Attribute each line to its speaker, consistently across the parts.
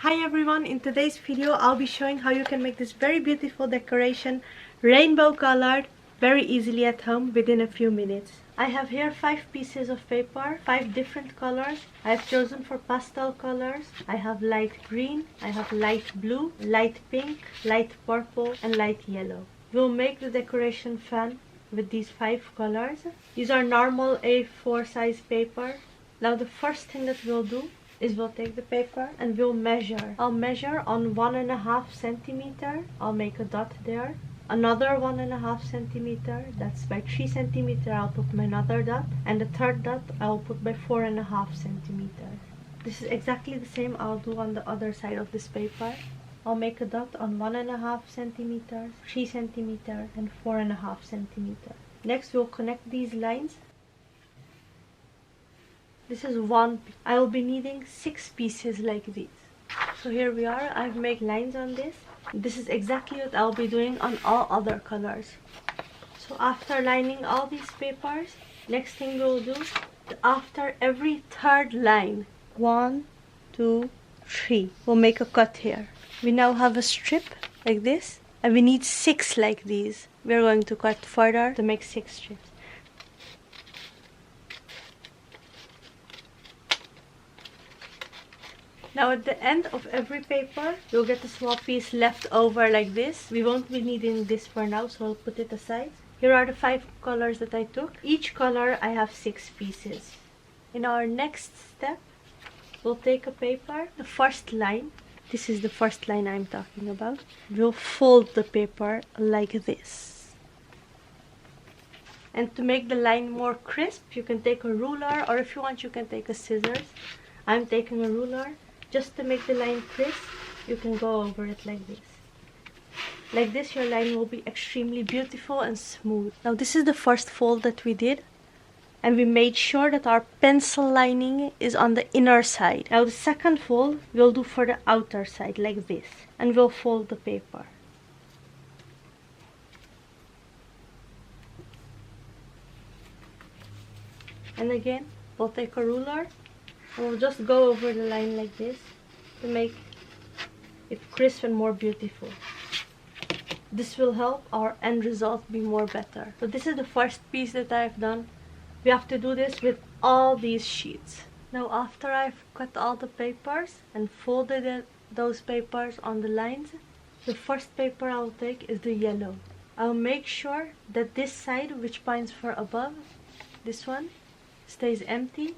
Speaker 1: Hi everyone, in today's video I'll be showing how you can make this very beautiful decoration rainbow colored very easily at home within a few minutes. I have here 5 pieces of paper, 5 different colors. I have chosen for pastel colors. I have light green, I have light blue, light pink, light purple and light yellow. We'll make the decoration fun with these 5 colors. These are normal A4 size paper. Now the first thing that we'll do is we'll take the paper and we'll measure. I'll measure on 1.5 centimeter. I'll make a dot there. Another 1.5 centimeter, that's by 3 centimeter. I'll put my another dot, and the third dot I'll put by 4.5 centimeter. This is exactly the same I'll do on the other side of this paper. I'll make a dot on 1.5 centimeters, 3 centimeter and 4.5 centimeter. Next we'll connect these lines. This is one. I will be needing 6 pieces like these. So here we are. I've made lines on this. This is exactly what I'll be doing on all other colors. So after lining all these papers, next thing we'll do, after every third line, 1, 2, 3, we'll make a cut here. We now have a strip like this, and we need 6 like these. We're going to cut further to make 6 strips. Now at the end of every paper, you'll get a small piece left over like this. We won't be needing this for now, so I'll put it aside. Here are the 5 colors that I took. Each color I have 6 pieces. In our next step, we'll take a paper, the first line. This is the first line I'm talking about. We'll fold the paper like this. And to make the line more crisp, you can take a ruler, or if you want you can take a scissors. I'm taking a ruler. Just to make the line crisp, you can go over it like this. Like this, your line will be extremely beautiful and smooth. Now this is the first fold that we did. And we made sure that our pencil lining is on the inner side. Now the second fold, we'll do for the outer side like this. And we'll fold the paper. And again, we'll take a ruler. And we'll just go over the line like this to make it crisp and more beautiful. This will help our end result be more better. So this is the first piece that I've done. We have to do this with all these sheets. Now after I've cut all the papers and folded those papers on the lines, the first paper I'll take is the yellow. I'll make sure that this side, which points for above, this one, stays empty.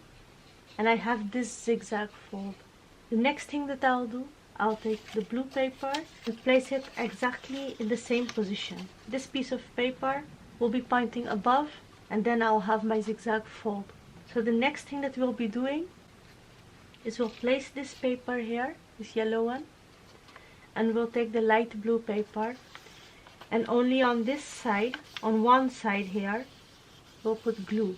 Speaker 1: And I have this zigzag fold. The next thing that I'll do, I'll take the blue paper and place it exactly in the same position. This piece of paper will be pointing above, and then I'll have my zigzag fold. So the next thing that we'll be doing is we'll place this paper here, this yellow one, and we'll take the light blue paper, and only on this side, on one side here, we'll put glue.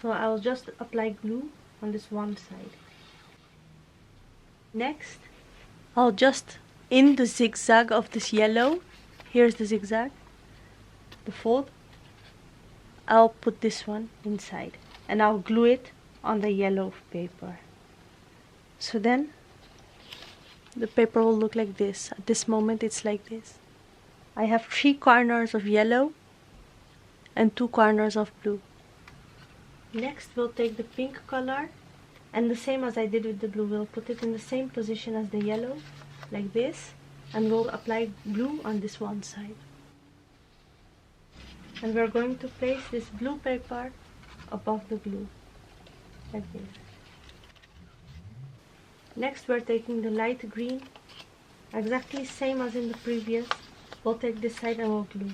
Speaker 1: So I'll just apply glue on this one side. Next, I'll just, in the zigzag of this yellow, here's the zigzag, the fold, I'll put this one inside and I'll glue it on the yellow paper. So then the paper will look like this. At this moment it's like this. I have 3 corners of yellow and 2 corners of blue. Next we'll take the pink color, and the same as I did with the blue, we'll put it in the same position as the yellow, like this, and we'll apply blue on this one side. And we're going to place this blue paper above the blue, like this. Next we're taking the light green, exactly same as in the previous. We'll take this side and we'll glue.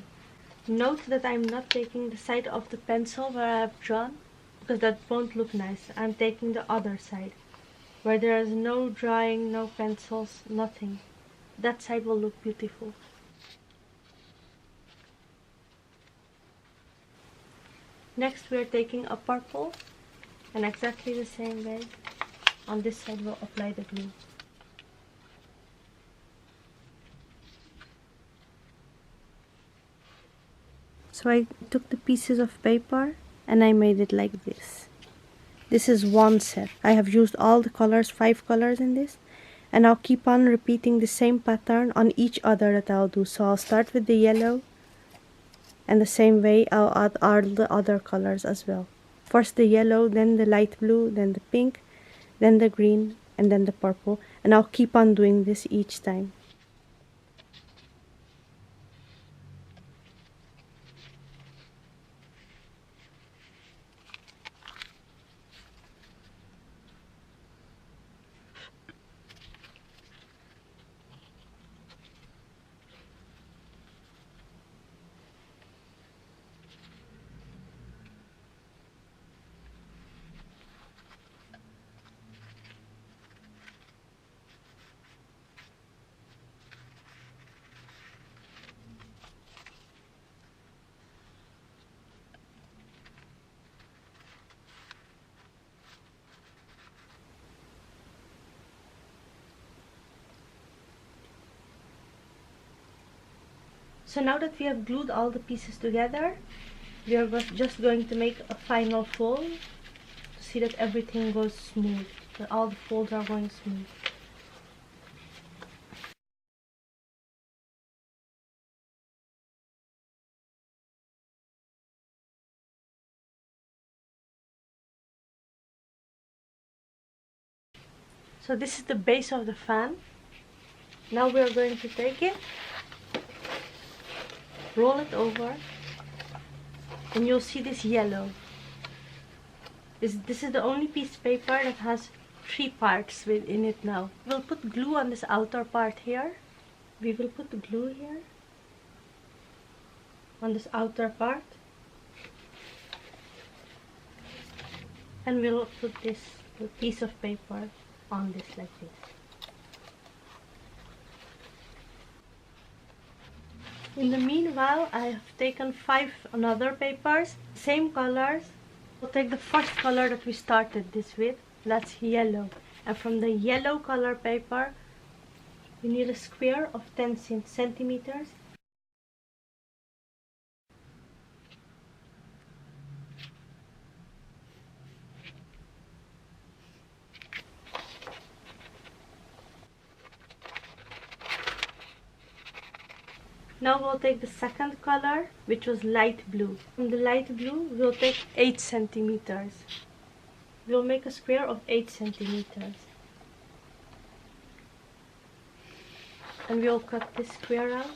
Speaker 1: Note that I'm not taking the side of the pencil where I have drawn, because that won't look nice. I'm taking the other side, where there is no drawing, no pencils, nothing. That side will look beautiful. Next we are taking a purple, and exactly the same way, on this side we'll apply the glue. So I took the pieces of paper and I made it like this. This is one set. I have used all the colors, 5 colors in this, And I'll keep on repeating the same pattern on each other that I'll do. So I'll start with the yellow, and the same way I'll add the other colors as well. First the yellow, then the light blue, then the pink, then the green, and then the purple. And I'll keep on doing this each time. So now that we have glued all the pieces together, we are just going to make a final fold to see that everything goes smooth, that all the folds are going smooth. So this is the base of the fan. Now we are going to take it, roll it over, and you'll see this yellow. This is the only piece of paper that has 3 parts within it now. We'll put glue on this outer part here. We will put the glue here on this outer part. And we'll put this piece of paper on this like this. In the meanwhile, I have taken 5 another papers, same colors. We'll take the first color that we started this with, that's yellow. And from the yellow color paper, we need a square of 10 centimeters. Now we'll take the second color, which was light blue. From the light blue, we'll take 8 centimeters. We'll make a square of 8 centimeters. And we'll cut this square out.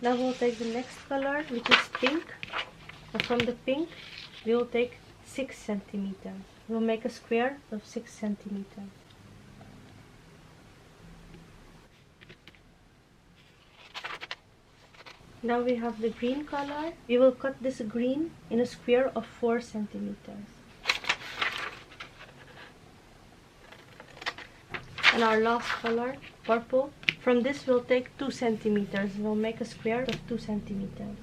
Speaker 1: Now we'll take the next color, which is pink. And from the pink, we'll take 6 centimeters. We'll make a square of 6 centimeters. Now we have the green color. We will cut this green in a square of 4 centimeters. And our last color, purple. From this we'll take 2 centimeters. We'll make a square of 2 centimeters.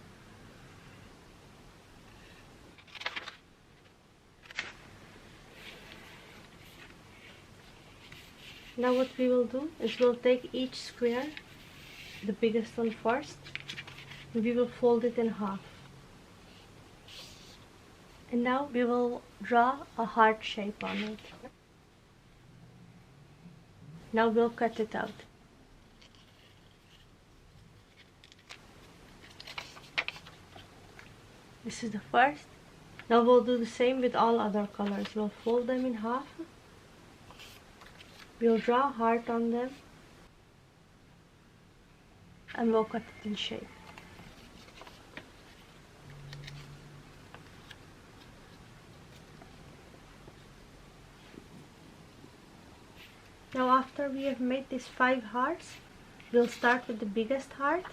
Speaker 1: Now what we will do is we'll take each square, the biggest one first, and we will fold it in half. And now we will draw a heart shape on it. Now we'll cut it out. This is the first. Now we'll do the same with all other colors. We'll fold them in half. We'll draw a heart on them. And we'll cut it in shape. Now after we have made these 5 hearts, we'll start with the biggest heart.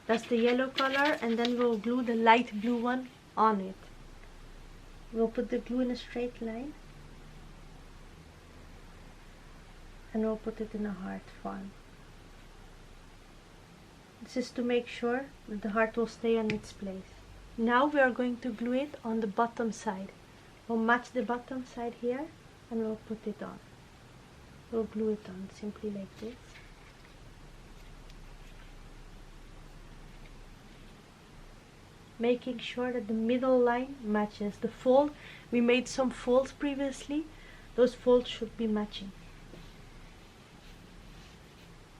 Speaker 1: That's the yellow color, and then we'll glue the light blue one on it. We'll put the glue in a straight line. And we'll put it in a heart form. This is to make sure that the heart will stay on its place. Now we are going to glue it on the bottom side. We'll match the bottom side here and we'll put it on. We'll glue it on simply like this. making sure that the middle line matches. The fold, we made some folds previously, those folds should be matching.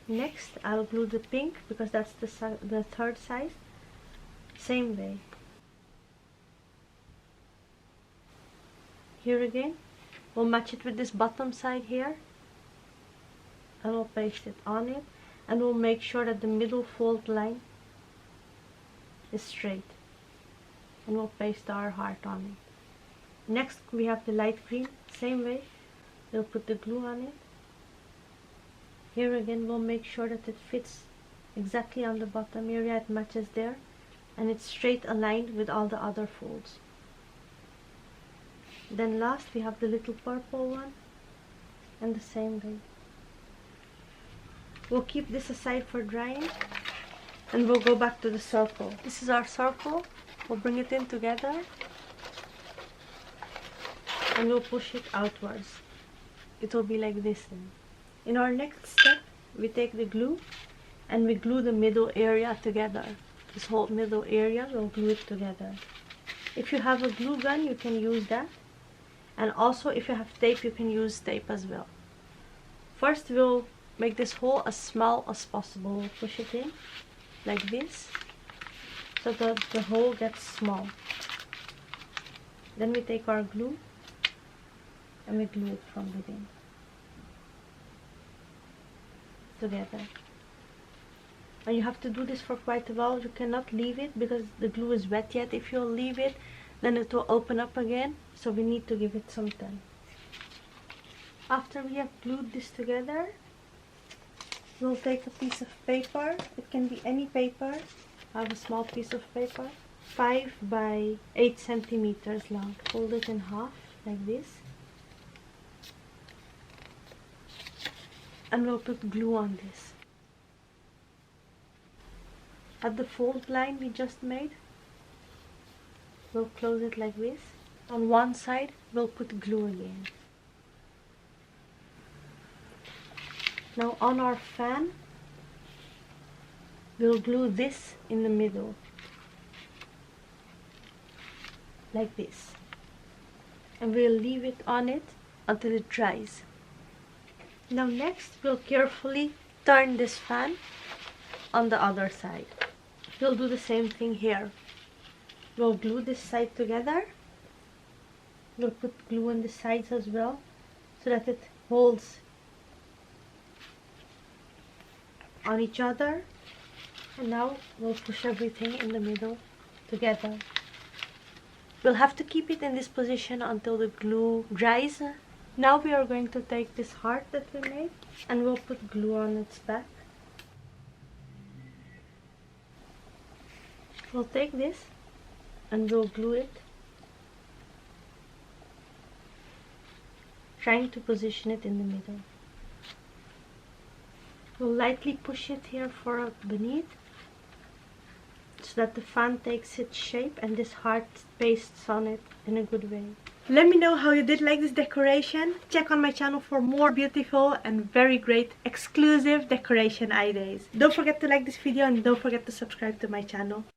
Speaker 1: Next, I'll glue the pink because that's the third size. Same way. Here again, we'll match it with this bottom side here. And we'll paste it on it. And we'll make sure that the middle fold line is straight. And we'll paste our heart on it. Next, we have the light green. Same way, we'll put the glue on it. Here again, we'll make sure that it fits exactly on the bottom area, it matches there, and it's straight aligned with all the other folds. Then last, we have the little purple one, and the same way. We'll keep this aside for drying, and we'll go back to the circle. This is our circle. We'll bring it in together, and we'll push it outwards. It will be like this then. In our next step, we take the glue and we glue the middle area together. This whole middle area, we'll glue it together. If you have a glue gun, you can use that. And also, if you have tape, you can use tape as well. First, we'll make this hole as small as possible. We'll push it in like this so that the hole gets small. Then we take our glue and we glue it from within together. And you have to do this for quite a while. You cannot leave it because the glue is wet yet. If you leave it, then it will open up again, so we need to give it some time. After we have glued this together, we'll take a piece of paper. It can be any paper. I have a small piece of paper, 5 by 8 centimeters long. Fold it in half like this, and we'll put glue on this. At the fold line we just made, we'll close it like this. On one side, we'll put glue again. Now on our fan, we'll glue this in the middle, like this. And we'll leave it on it until it dries. Now next, we'll carefully turn this fan on the other side. We'll do the same thing here. We'll glue this side together. We'll put glue on the sides as well so that it holds on each other. And now we'll push everything in the middle together. We'll have to keep it in this position until the glue dries. Now we are going to take this heart that we made and we'll put glue on its back. We'll take this and we'll glue it, trying to position it in the middle. We'll lightly push it here for beneath so that the fan takes its shape and this heart pastes on it in a good way. Let me know how you did like this decoration. Check on my channel for more beautiful and very great exclusive decoration ideas. Don't forget to like this video and don't forget to subscribe to my channel.